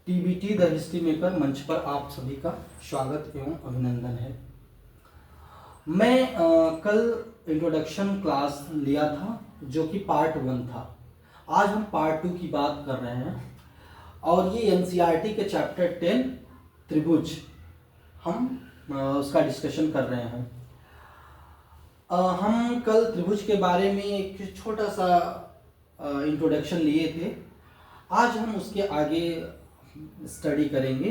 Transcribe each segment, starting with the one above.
TBT the history maker मंच पर आप सभी का स्वागत एवं अभिनंदन है। मैं कल इंट्रोडक्शन क्लास लिया था जो कि पार्ट 1 था। आज हम पार्ट 2 की बात कर रहे हैं और ये एनसीईआरटी के चैप्टर 10 त्रिभुज हम उसका डिस्कशन कर रहे हैं। हम कल त्रिभुज के बारे में एक छोटा सा इंट्रोडक्शन लिए थे। आज हम उसके आगे स्टडी करेंगे।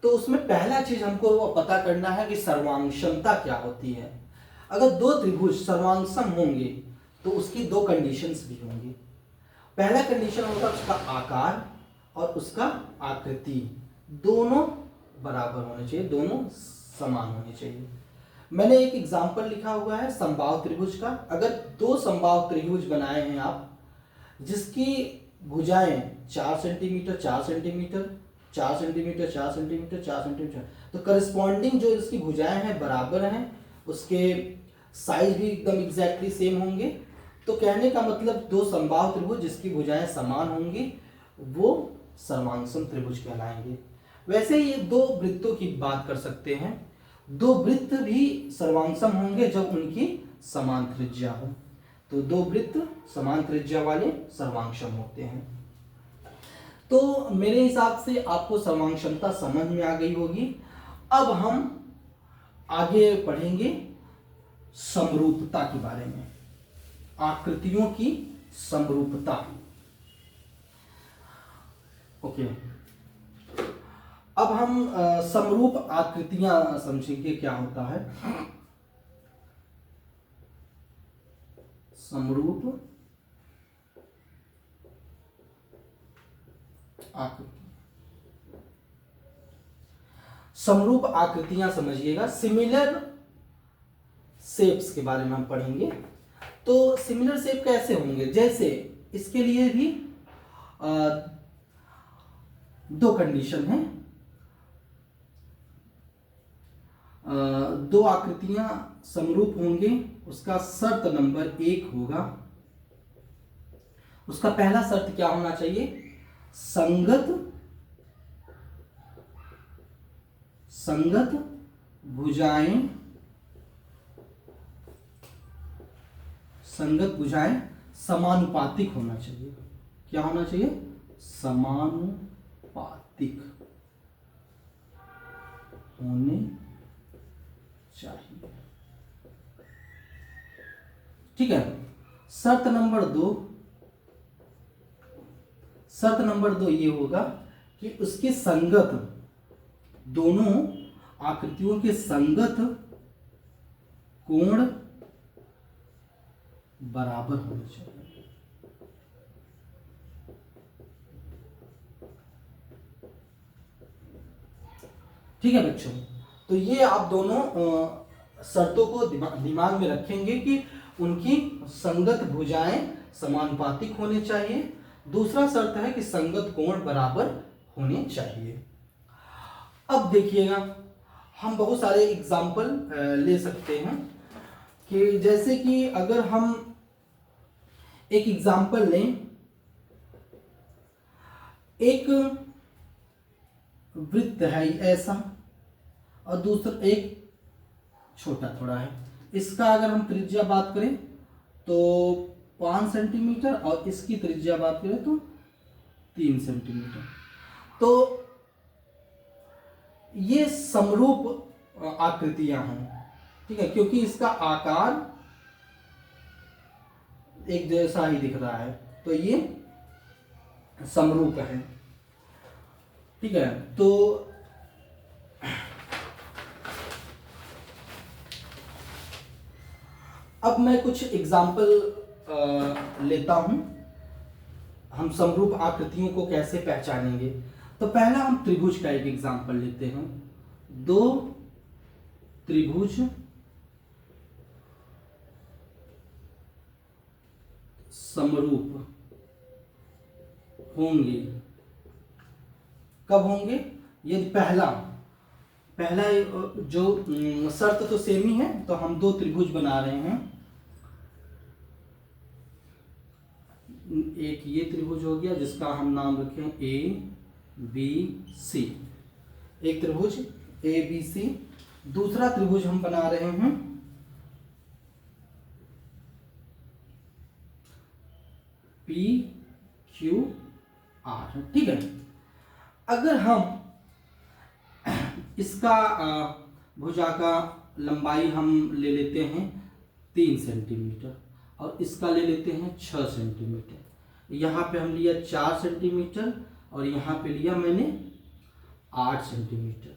तो उसमें पहला चीज हमको वो पता करना है कि सर्वांगक्षमता क्या होती है। अगर दो त्रिभुज सर्वांगसम होंगे तो उसकी दो कंडीशंस भी होंगी। पहला कंडीशन होगा उसका आकार और उसका आकृति दोनों बराबर होने चाहिए, दोनों समान होने चाहिए। मैंने एक एग्जांपल लिखा हुआ है समबाहु त्रिभुज का। अगर दो समबाहु त्रिभुज बनाए हैं आप जिसकी भुजाएं 4 centimetre 4 centimetre 4 centimetre 4 centimetre 4 centimetre, तो करस्पॉन्डिंग जो इसकी भुजाएं हैं बराबर हैं, उसके साइज भी एकदम एग्जैक्टली सेम होंगे। तो कहने का मतलब दो समबाहु त्रिभुज जिसकी भुजाएं समान होंगी वो सर्वांगसम त्रिभुज कहलाएंगे। वैसे ये दो वृत्तों की बात कर सकते हैं। दो वृत्त भी सर्वांगसम होंगे जब उनकी समान त्रिज्या हो। तो दो वृत्त समान त्रिज्या वाले सर्वांगसम होते हैं। तो मेरे हिसाब से आपको सर्वांगक्षमता समझ में आ गई होगी। अब हम आगे पढ़ेंगे समरूपता के बारे में, आकृतियों की समरूपता। ओके, अब हम समरूप आकृतियां समझेंगे क्या होता है। समरूप आकृति, समरूप आकृतियां समझिएगा। सिमिलर शेप्स के बारे में हम पढ़ेंगे। तो सिमिलर शेप कैसे होंगे, जैसे इसके लिए भी दो कंडीशन है। दो आकृतियां समरूप होंगे, उसका शर्त नंबर 1 होगा। उसका पहला शर्त क्या होना चाहिए, संगत भुजाएं, संगत भुजाएं समानुपातिक होना चाहिए। क्या होना चाहिए, समानुपातिक होने चाहिए। ठीक है। शर्त नंबर 2 ये होगा कि उसके संगत, दोनों आकृतियों के संगत कोण बराबर होने चाहिए। ठीक है बच्चों, तो ये आप दोनों शर्तों को दिमाग में रखेंगे कि उनकी संगत भुजाएं समानुपातिक होने चाहिए। दूसरा शर्त है कि संगत कोण बराबर होने चाहिए। अब देखिएगा, हम बहुत सारे एग्जाम्पल ले सकते हैं कि जैसे कि अगर हम एक एग्जाम्पल लें, एक वृत्त है ऐसा और दूसरा एक छोटा थोड़ा है। इसका अगर हम त्रिज्या बात करें तो 5 सेंटीमीटर और इसकी त्रिज्या बात करें तो 3 सेंटीमीटर। तो ये समरूप आकृतियां हैं। ठीक है, क्योंकि इसका आकार एक जैसा ही दिख रहा है तो ये समरूप है। ठीक है, तो अब मैं कुछ एग्जाम्पल लेता हूं, हम समरूप आकृतियों को कैसे पहचानेंगे। तो पहला हम त्रिभुज का एक एग्जाम्पल लेते हैं। दो त्रिभुज समरूप होंगे, कब होंगे, यदि पहला जो शर्त तो सेम ही है, तो हम दो त्रिभुज बना रहे हैं। एक ये त्रिभुज हो गया जिसका हम नाम रखें ए बी सी, एक त्रिभुज ए बी सी। दूसरा त्रिभुज हम बना रहे हैं पी क्यू आर। ठीक है, अगर हम इसका भुजा का लंबाई हम ले लेते हैं 3 सेंटीमीटर और इसका ले लेते हैं 6 सेंटीमीटर। यहाँ पे हम लिया 4 सेंटीमीटर और यहाँ पे लिया मैंने 8 सेंटीमीटर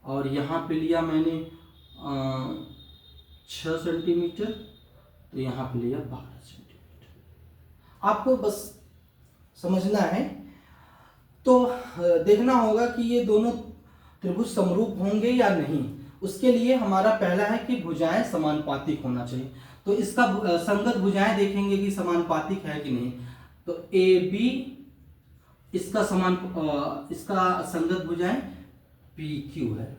और यहाँ पे लिया मैंने 6 सेंटीमीटर, तो यहाँ पे लिया 12 सेंटीमीटर। आपको बस समझना है, तो देखना होगा कि ये दोनों त्रिभुज समरूप होंगे या नहीं। उसके लिए हमारा पहला है कि भुजाएं समानुपातिक होना चाहिए। तो इसका संगत भुजाएं देखेंगे कि समानुपातिक है कि नहीं। तो ए बी इसका संगत भुजाएं पी क्यू है,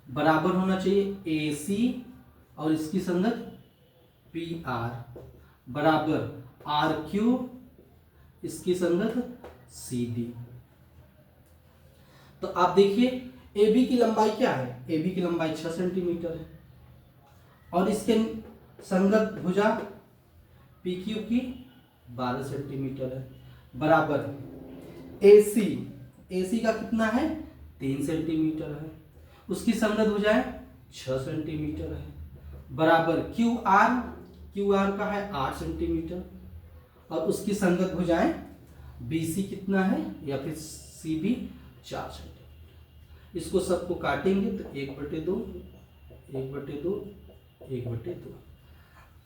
बराबर होना चाहिए ए सी और इसकी संगत पी आर, बराबर आर क्यू इसकी संगत सी डी। तो आप देखिए ए बी की लंबाई क्या है, ए बी की लंबाई 6 सेंटीमीटर है और इसके संगत भुजा पी क्यू की 12 सेंटीमीटर है, बराबर ए सी का कितना है 3 सेंटीमीटर है, उसकी संगत भुजाएं 6 सेंटीमीटर है, बराबर क्यू आर का है 8 सेंटीमीटर और उसकी संगत भुजाएं बी सी कितना है या फिर सी बी 4 सेंटीमीटर। इसको सबको काटेंगे तो 1/2 1/2 1/2,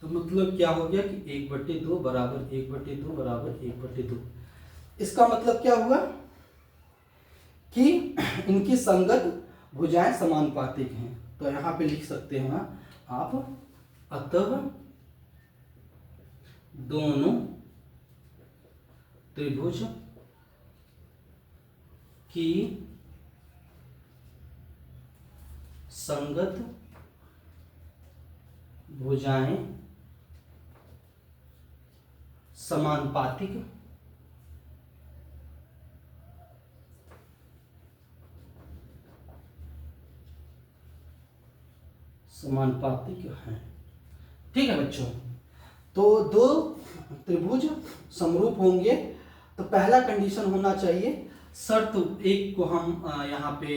तो मतलब क्या हो गया कि 1/2 बराबर 1/2 बराबर 1/2। इसका मतलब क्या हुआ कि इनकी संगत भुजाएं समानुपातिक हैं। तो यहां पे लिख सकते हैं आप, अतः दोनों त्रिभुज की संगत भुजाएं समानुपातिक हैं। ठीक है बच्चों, तो दो त्रिभुज समरूप होंगे तो पहला कंडीशन होना चाहिए, शर्त एक को हम यहाँ पे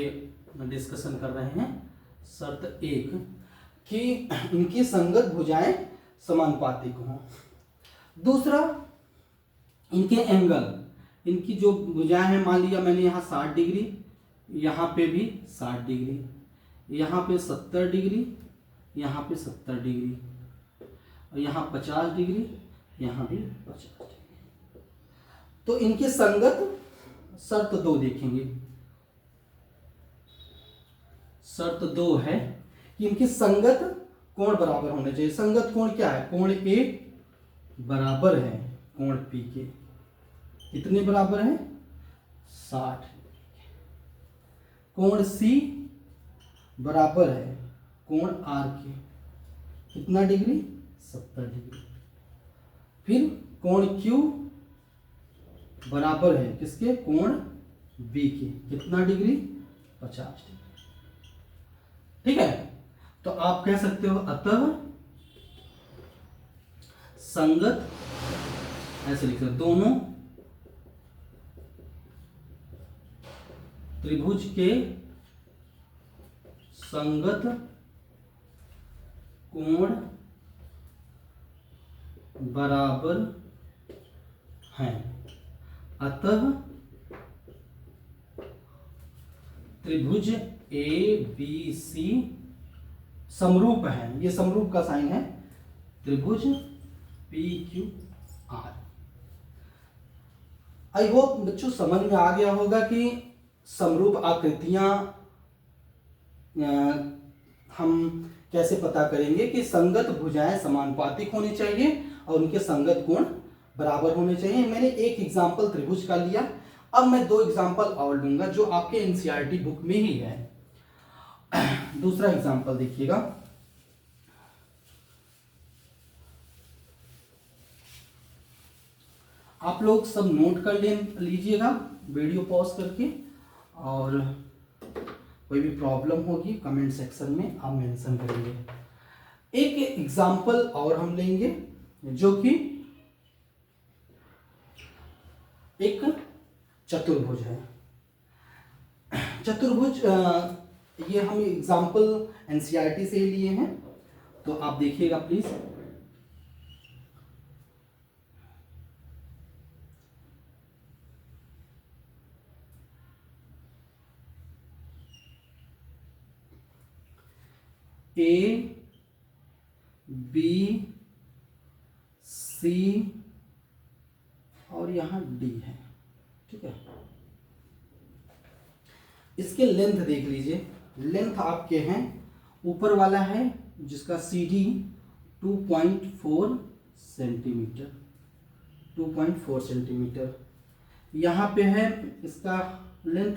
डिस्कशन कर रहे हैं। शर्त एक कि इनकी संगत भुजाएं समानुपातिक हों। दूसरा, इनके एंगल, इनकी जो भुजाएं हैं, मान लिया मैंने यहाँ 60 डिग्री, यहाँ पे भी 60 डिग्री, यहाँ पे 70 डिग्री, यहाँ पे 70 डिग्री और यहाँ 50 डिग्री, यहाँ भी 50 डिग्री। तो इनकी संगत शर्त 2 देखेंगे। शर्त 2 है कि इनकी संगत कोण बराबर होने चाहिए। संगत कोण क्या है, कोण ए बराबर है कोण पी के, कितने बराबर है 60। कोण सी बराबर है कोण आर के, कितना डिग्री 70 डिग्री। फिर कोण क्यू बराबर है किसके, कोण बी के, कितना डिग्री 50 डिग्री। ठीक है, तो आप कह सकते हो अतः संगत, ऐसे लिख सकते, दोनों त्रिभुज के संगत कोण बराबर हैं, अतः त्रिभुज ए बी सी समरूप है। ये समरूप का साइन है, त्रिभुज P Q R. I hope बच्चों समझ में आ गया होगा कि समरूप आकृतियां हम कैसे पता करेंगे कि संगत भुजाएं समानुपातिक होनी चाहिए और उनके संगत कोण बराबर होने चाहिए। मैंने एक एग्जाम्पल त्रिभुज का लिया, अब मैं 2 एग्जाम्पल और लूंगा जो आपके एनसीईआरटी बुक में ही है। दूसरा एग्जाम्पल देखिएगा, आप लोग सब नोट कर लीजिएगा वीडियो पॉज करके, और कोई भी प्रॉब्लम होगी कमेंट सेक्शन में आप मेंशन करेंगे। एक एग्जांपल और हम लेंगे जो कि एक चतुर्भुज है। चतुर्भुज ये हम एग्जांपल एनसीईआरटी से ही लिए हैं, तो आप देखिएगा प्लीज। ए बी सी और यहां डी है, ठीक है। इसके लेंथ देख लीजिए, लेंथ आपके हैं, ऊपर वाला है जिसका सी डी 2.4 सेंटीमीटर, 2.4 सेंटीमीटर। यहाँ पे है इसका लेंथ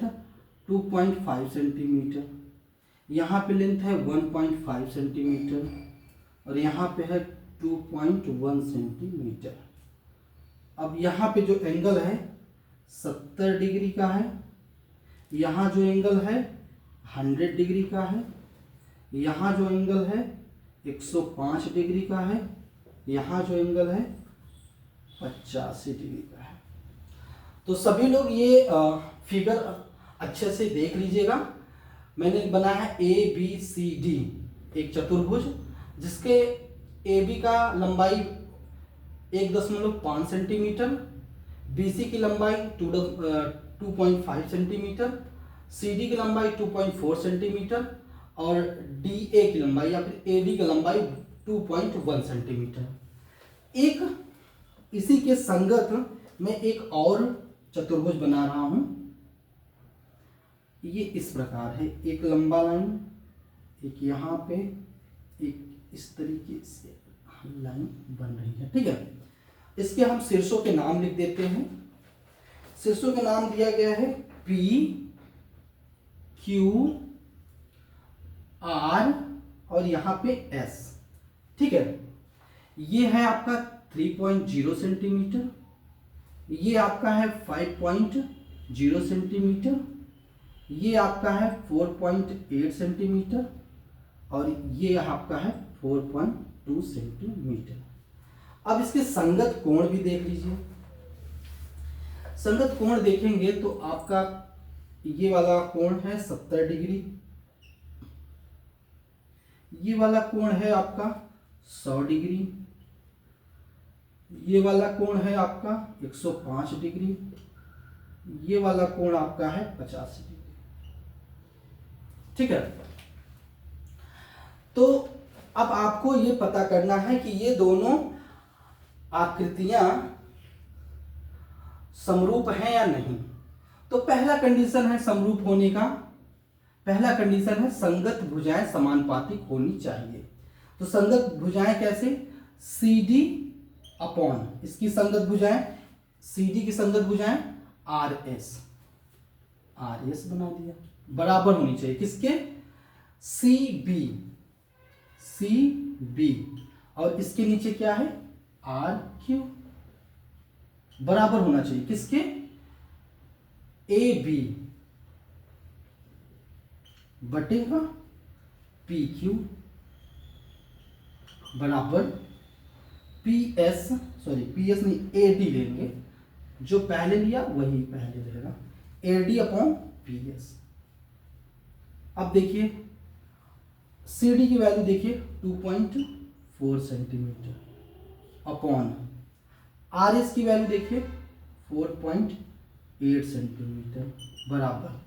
2.5 सेंटीमीटर, यहाँ पे लेंथ है 1.5 सेंटीमीटर, और यहाँ पे है 2.1 सेंटीमीटर। अब यहाँ पे जो एंगल है 70 डिग्री का है, यहाँ जो एंगल है 100 डिग्री का है, यहाँ जो एंगल है 105 डिग्री का है, यहाँ जो एंगल है 85 डिग्री का है। तो सभी लोग ये फिगर अच्छे से देख लीजिएगा। मैंने बनाया है ए बी सी डी, एक चतुर्भुज जिसके ए बी का लंबाई 1.5 सेंटीमीटर, बी सी की लंबाई 2.5 सेंटीमीटर, सी डी की लंबाई 2.4 सेंटीमीटर, और डी ए की लंबाई या फिर ए डी की लंबाई 2.1 सेंटीमीटर। एक इसी के संगत मैं एक और चतुर्भुज बना रहा हूं। ये इस प्रकार है, एक लंबा लाइन, एक यहाँ पे, एक इस तरीके से लाइन बन रही है, ठीक है। इसके हम शीर्षों के नाम लिख देते हैं। शीर्षों के नाम दिया गया है पी क्यू आर और यहाँ पे एस, ठीक है। ये है आपका 3.0 सेंटीमीटर, ये आपका है 5.0 सेंटीमीटर, ये आपका है 4.8 सेंटीमीटर, और ये आपका है 4.2 सेंटीमीटर। अब इसके संगत कोण भी देख लीजिए। संगत कोण देखेंगे तो आपका ये वाला कोण है 70 डिग्री, ये वाला कोण है आपका 100 डिग्री, ये वाला कोण है आपका 105 डिग्री, ये वाला कोण आपका है 50 डिग्री, ठीक है। तो अब आपको ये पता करना है कि ये दोनों आकृतियां समरूप हैं या नहीं। तो पहला कंडीशन है समरूप होने का, पहला कंडीशन है संगत भुजाएं समानुपातिक होनी चाहिए। तो संगत भुजाएं कैसे, सी डी अपॉन इसकी संगत भुजाएं, सी डी की संगत भुजाएं आर एस, आर एस बना दिया, बराबर होनी चाहिए किसके, सी बी, सी बी, और इसके नीचे क्या है आर क्यू, बराबर होना चाहिए किसके, ए बी बटेगा पी क्यू, बराबर P S, sorry P S नहीं ए डी लेंगे, जो पहले लिया वही पहले रहेगा, ए डी अपॉन पी एस। अब देखिए सी डी की वैल्यू देखिए 2.4 सेंटीमीटर अपॉन आर एस की वैल्यू देखिए 4.8 सेंटीमीटर, बराबर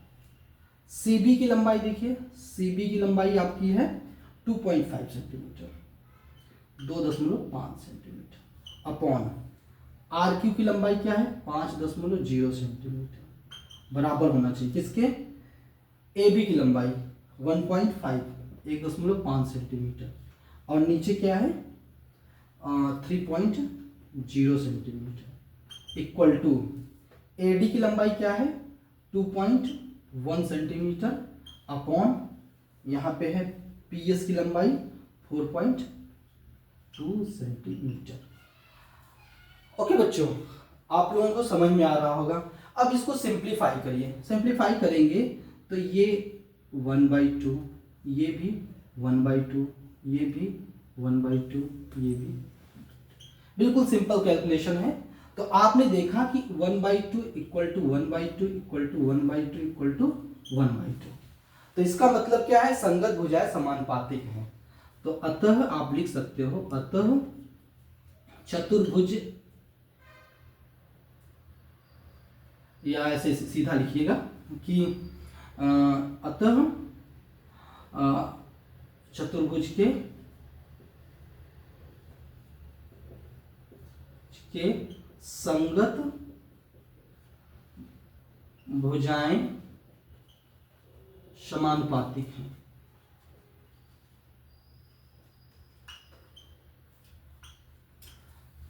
सी बी की लंबाई देखिए, सी बी की लंबाई आपकी है 2.5 centimetre, 2.5 centimetre, upon R Q की लंबाई क्या है 5.0 सेंटीमीटर, बराबर होना चाहिए किसके, ए बी की लंबाई 1.5 सेंटीमीटर, और नीचे क्या है 3.0 centimetre, equal to A D की लंबाई क्या है 2.1 सेंटीमीटर, अपॉन यहाँ पे है पी एस की लंबाई 4.2 सेंटीमीटर। ओके बच्चों, आप लोगों को समझ में आ रहा होगा। अब इसको सिंप्लीफाई करिए, सिंप्लीफाई करेंगे तो ये 1/2, ये भी 1/2, ये भी 1/2, ये भी बिल्कुल सिंपल कैलकुलेशन है। तो आपने देखा कि 1/2 equal to 1/2 equal to 1/2 equal to 1/2। तो इसका मतलब क्या है, संगत भुजाएं समानुपातिक हैं। तो अतः आप लिख सकते हो, अतः चतुर्भुज, या ऐसे सीधा लिखिएगा कि अतः चतुर्भुज के संगत भुजाएं समानुपातिक हैं।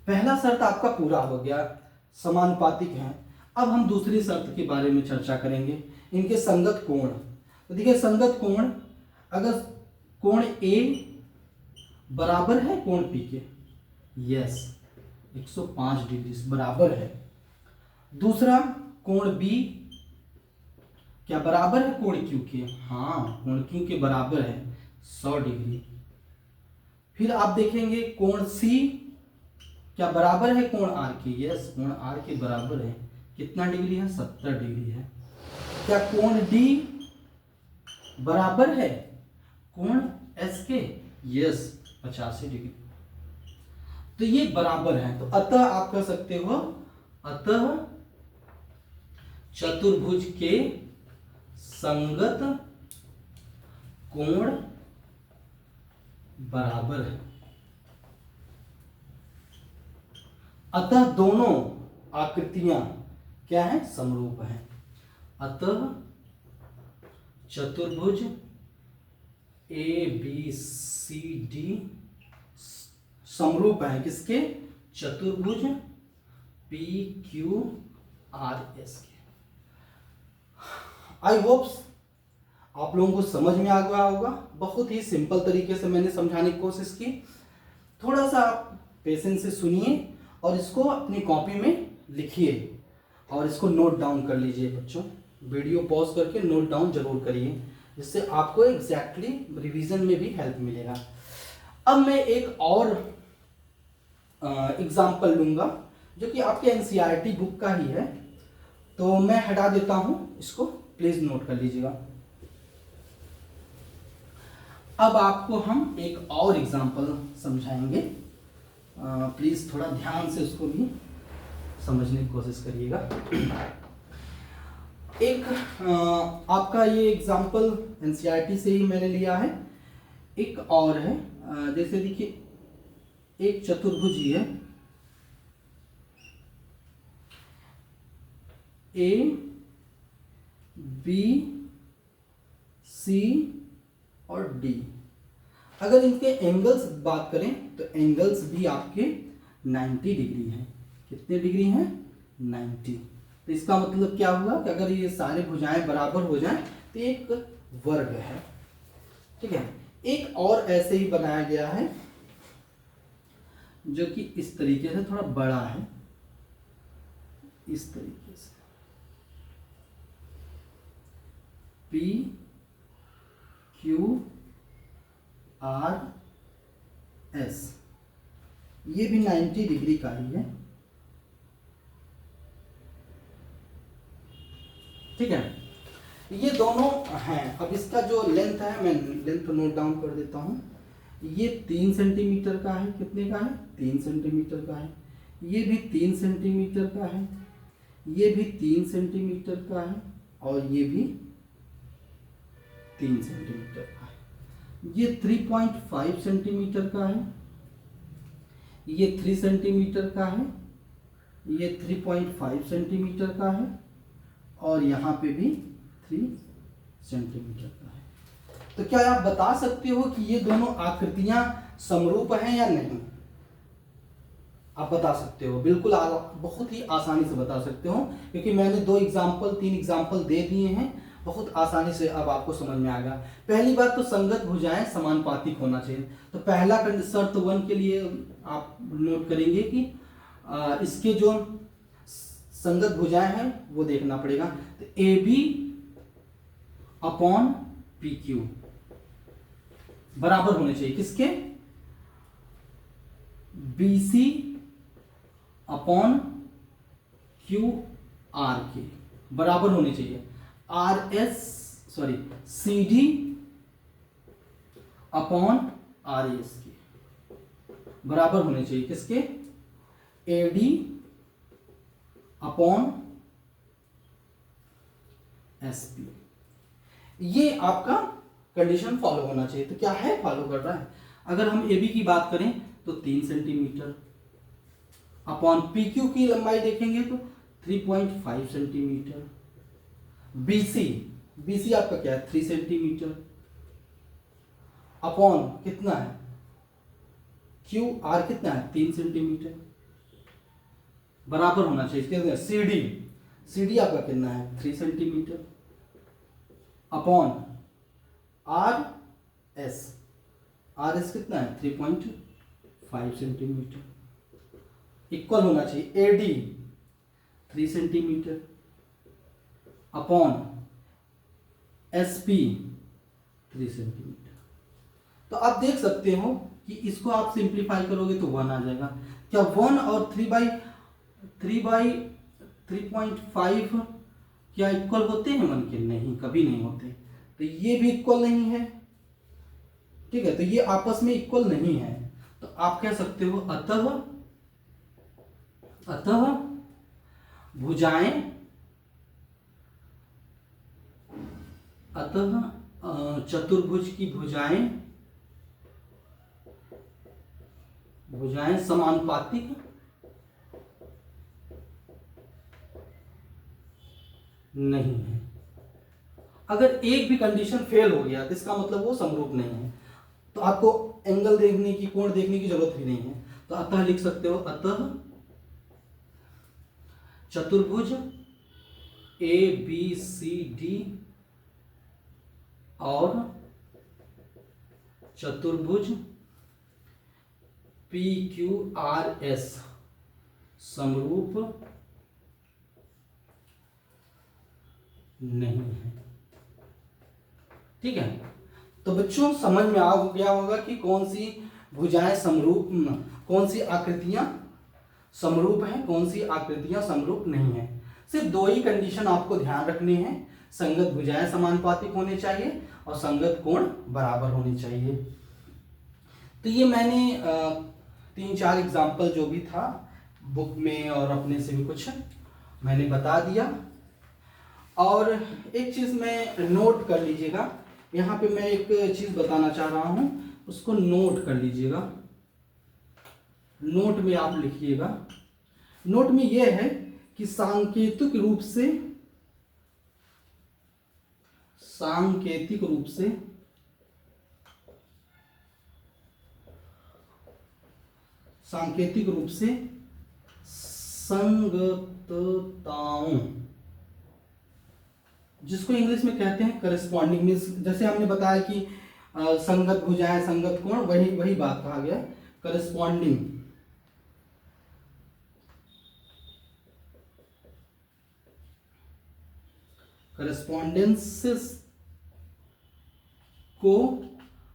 पहला शर्त आपका पूरा हो गया, समानुपातिक हैं। अब हम दूसरी शर्त के बारे में चर्चा करेंगे, इनके संगत कोण। तो देखिए संगत कोण, अगर कोण ए बराबर है कोण पी के, यस 105 डिग्री बराबर है। दूसरा कोण बी क्या बराबर है कोण क्यू के, हाँ कोण क्यू के बराबर है 100 डिग्री। फिर आप देखेंगे कोण सी क्या बराबर है कोण आर के, यस कोण आर के बराबर है, कितना डिग्री है 70 डिग्री है। क्या कोण डी बराबर है कोण एस के, यस 85 डिग्री। तो ये बराबर है, तो अतः आप कह सकते हो अतः चतुर्भुज के संगत कोण बराबर है। अतः दोनों आकृतियां क्या है, समरूप हैं। अतः चतुर्भुज ए बी सी डी समरूप है किसके, चतुर्भुज पी क्यू आर एस के। आई होप्स आप लोगों को समझ में आ गया होगा। बहुत ही सिंपल तरीके से मैंने समझाने की कोशिश की। थोड़ा सा आप पेशेंस से सुनिए और इसको अपनी कॉपी में लिखिए और इसको नोट डाउन कर लीजिए बच्चों। वीडियो पॉज करके नोट डाउन जरूर करिए, जिससे आपको एग्जैक्टली रिवीजन में भी हेल्प मिलेगा। अब मैं एक और एग्जाम्पल लूंगा जो कि आपके एनसीईआरटी बुक का ही है, तो मैं हटा देता हूं इसको, प्लीज नोट कर लीजिएगा। अब आपको हम एक और एग्जाम्पल समझाएंगे, प्लीज थोड़ा ध्यान से उसको भी समझने की कोशिश करिएगा। एक आपका ये एग्जाम्पल एनसीईआरटी से ही मैंने लिया है। एक और है, जैसे देखिए एक चतुर्भुज है ए बी सी और डी। अगर इनके एंगल्स बात करें तो एंगल्स भी आपके 90 डिग्री हैं। कितने डिग्री हैं, 90। तो इसका मतलब क्या हुआ कि अगर ये सारे भुजाएं बराबर हो जाएं तो एक वर्ग है, ठीक है। एक और ऐसे ही बनाया गया है जो कि इस तरीके से थोड़ा बड़ा है, इस तरीके से पी क्यू आर एस, ये भी 90 डिग्री का ही है, ठीक है। ये दोनों हैं। अब इसका जो लेंथ है, मैं लेंथ नोट डाउन कर देता हूं। ये 3 सेंटीमीटर का है, कितने का है, 3 सेंटीमीटर का है। ये भी 3 सेंटीमीटर का है, ये भी 3 सेंटीमीटर का है, और ये भी 3 सेंटीमीटर का है। ये 3.5 सेंटीमीटर का है, ये 3 सेंटीमीटर का है, ये 3.5 सेंटीमीटर का है, और यहाँ पे भी 3 सेंटीमीटर का है। तो क्या आप बता सकते हो कि ये दोनों आकृतियां समरूप हैं या नहीं? आप बता सकते हो, बिल्कुल बहुत ही आसानी से बता सकते हो, क्योंकि मैंने 3 एग्जाम्पल दे दिए हैं। बहुत आसानी से अब आपको समझ में आ गया। पहली बात तो संगत भुजाएं समानुपातिक होना चाहिए। तो पहला शर्त 1 के लिए आप नोट करेंगे कि इसके जो संगत भुजाएं हैं वो देखना पड़ेगा। तो A B upon P Q बराबर होने चाहिए किसके, B C upon Q R के बराबर होने चाहिए। C D upon R S के बराबर होने चाहिए किसके, A D upon S P. ये आपका कंडीशन फॉलो होना चाहिए। तो क्या है, फॉलो कर रहा है। अगर हम ए बी की बात करें तो 3 सेंटीमीटर अपॉन पी क्यू की लंबाई देखेंगे तो 3.5 सेंटीमीटर। बी सी आपका क्या है, 3 सेंटीमीटर अपॉन कितना है, क्यू आर कितना है, 3 सेंटीमीटर बराबर होना चाहिए कितना, सी डी आपका कितना है, 3 सेंटीमीटर अपॉन आर एस कितना है, 3.5 सेंटीमीटर इक्वल होना चाहिए। A D 3 centimetre upon S P 3 centimetre. तो आप देख सकते हो कि इसको आप सिंप्लीफाई करोगे तो 1 आ जाएगा। क्या 1 और 3.5 क्या इक्वल होते हैं 1 के? नहीं, कभी नहीं होते। तो ये भी इक्वल नहीं है, ठीक है। तो ये आपस में इक्वल नहीं है। तो आप कह सकते हो अतः भुजाएं, चतुर्भुज की भुजाएं समानुपातिक नहीं है। अगर एक भी कंडीशन फेल हो गया तो इसका मतलब वो समरूप नहीं है। तो आपको एंगल देखने की, कोण देखने की जरूरत भी नहीं है। तो अतः लिख सकते हो, अतः चतुर्भुज ए बी सी डी और चतुर्भुज पी क्यू आर एस समरूप नहीं है, ठीक है। तो बच्चों समझ में आ गया होगा कि कौन सी भुजाएं समरूप, कौन सी आकृतियां समरूप हैं, कौन सी आकृतियां समरूप नहीं है। सिर्फ 2 ही कंडीशन आपको ध्यान रखनी है, संगत भुजाएं समानुपातिक होने चाहिए और संगत कोण बराबर होने चाहिए। तो ये मैंने 3-4 एग्जाम्पल जो भी था बुक में और अपने से भी कुछ मैंने बता दिया। और एक चीज में नोट कर लीजिएगा, यहाँ पे मैं एक चीज बताना चाह रहा हूं, उसको नोट कर लीजिएगा। नोट में आप लिखिएगा, नोट में यह है कि सांकेतिक रूप से संगतताओं, जिसको इंग्लिश में कहते हैं करस्पॉन्डिंग, मीन्स जैसे हमने बताया कि संगत भुजाएं संगत कोण, वही बात कहा गया, करस्पॉन्डिंग करस्पॉन्डेंसेस को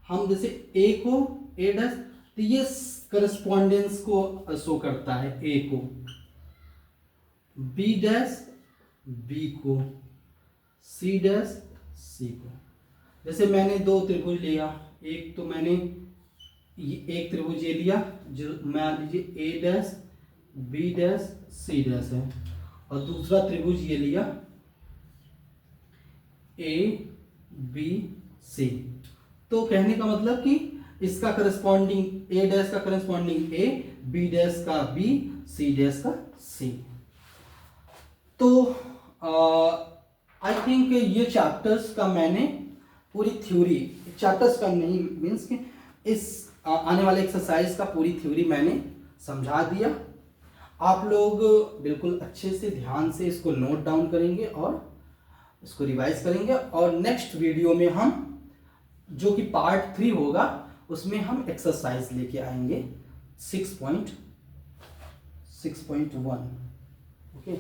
हम जैसे ए को ए डैश, तो ये करस्पॉन्डेंस को शो करता है, ए को, बी डैश बी को, सी डैश सी को। जैसे मैंने 2 त्रिभुज लिया, एक तो मैंने एक त्रिभुज ये लिया जो मान लीजिए A dash B dash C dash है, और दूसरा त्रिभुज ये लिया ए बी सी। तो कहने का मतलब कि इसका करस्पॉन्डिंग ए डैश का करस्पॉन्डिंग ए, बी डैश का बी, सी डैश का सी। तो आई थिंक ये चैप्टर्स का मैंने पूरी थ्योरी, चैप्टर्स का नहीं मीन्स कि इस आने वाले एक्सरसाइज का पूरी थ्योरी मैंने समझा दिया। आप लोग बिल्कुल अच्छे से ध्यान से इसको नोट डाउन करेंगे और इसको रिवाइज करेंगे, और नेक्स्ट वीडियो में हम जो कि पार्ट 3 होगा उसमें हम एक्सरसाइज लेके आएंगे 6.1। ओके।